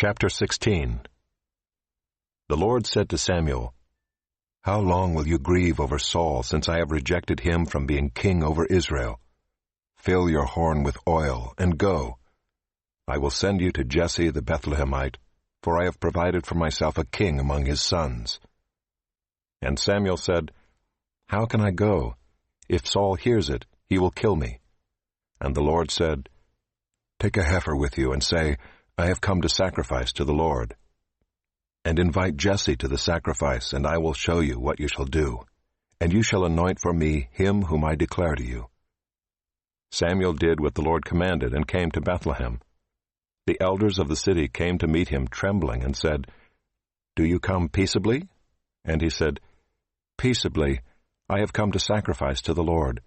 Chapter 16. The Lord said to Samuel, "How long will you grieve over Saul, since I have rejected him from being king over Israel? Fill your horn with oil, and go. I will send you to Jesse the Bethlehemite, for I have provided for myself a king among his sons." And Samuel said, "How can I go? If Saul hears it, he will kill me." And the Lord said, "Take a heifer with you, and say, 'I have come to sacrifice to the Lord.' And invite Jesse to the sacrifice, and I will show you what you shall do. And you shall anoint for me him whom I declare to you." Samuel did what the Lord commanded, and came to Bethlehem. The elders of the city came to meet him trembling, and said, "Do you come peaceably?" And he said, "Peaceably, I have come to sacrifice to the Lord.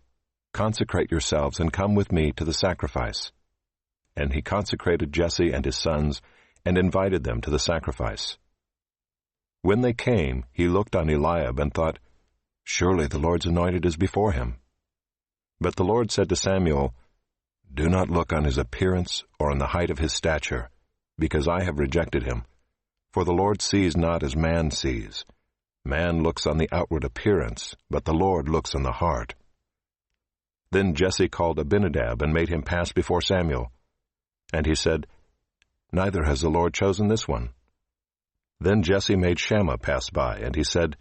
Consecrate yourselves, and come with me to the sacrifice." And he consecrated Jesse and his sons, and invited them to the sacrifice. When they came, he looked on Eliab, and thought, "Surely the Lord's anointed is before him." But the Lord said to Samuel, "Do not look on his appearance or on the height of his stature, because I have rejected him. For the Lord sees not as man sees. Man looks on the outward appearance, but the Lord looks on the heart." Then Jesse called Abinadab, and made him pass before Samuel. And he said, "Neither has the Lord chosen this one." Then Jesse made Shammah pass by, and he said,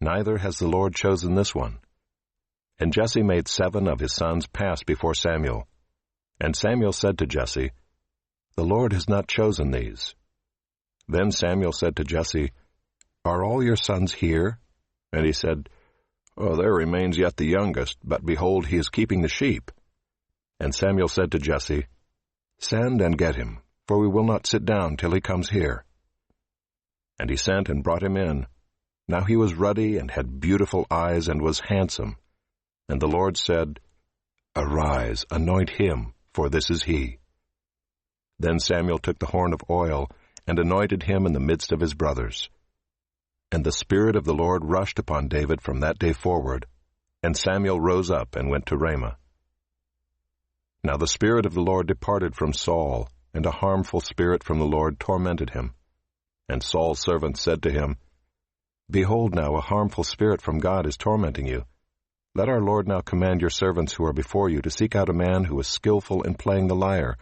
"Neither has the Lord chosen this one." And Jesse made 7 of his sons pass before Samuel. And Samuel said to Jesse, "The Lord has not chosen these." Then Samuel said to Jesse, "Are all your sons here?" And he said, "Oh, there remains yet the youngest, but behold, he is keeping the sheep." And Samuel said to Jesse, "Send and get him, for we will not sit down till he comes here." And he sent and brought him in. Now he was ruddy and had beautiful eyes and was handsome. And the Lord said, "Arise, anoint him, for this is he." Then Samuel took the horn of oil and anointed him in the midst of his brothers. And the Spirit of the Lord rushed upon David from that day forward, and Samuel rose up and went to Ramah. Now the Spirit of the Lord departed from Saul, and a harmful spirit from the Lord tormented him. And Saul's servants said to him, "Behold now, a harmful spirit from God is tormenting you. Let our Lord now command your servants who are before you to seek out a man who is skillful in playing the lyre,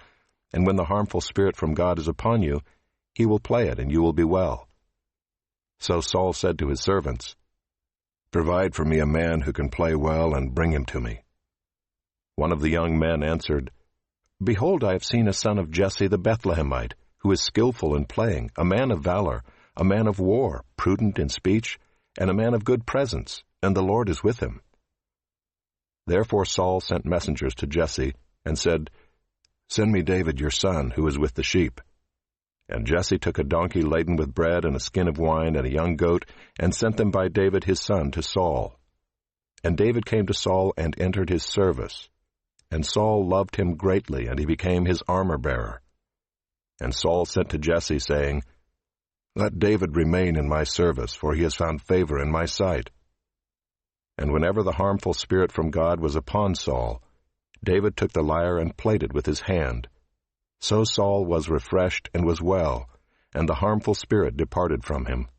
and when the harmful spirit from God is upon you, he will play it, and you will be well." So Saul said to his servants, "Provide for me a man who can play well, and bring him to me." One of the young men answered, "Behold, I have seen a son of Jesse the Bethlehemite, who is skillful in playing, a man of valor, a man of war, prudent in speech, and a man of good presence, and the Lord is with him." Therefore Saul sent messengers to Jesse, and said, "Send me David your son, who is with the sheep." And Jesse took a donkey laden with bread and a skin of wine and a young goat, and sent them by David his son to Saul. And David came to Saul and entered his service. And Saul loved him greatly, and he became his armor-bearer. And Saul sent to Jesse, saying, "Let David remain in my service, for he has found favor in my sight." And whenever the harmful spirit from God was upon Saul, David took the lyre and played it with his hand. So Saul was refreshed and was well, and the harmful spirit departed from him.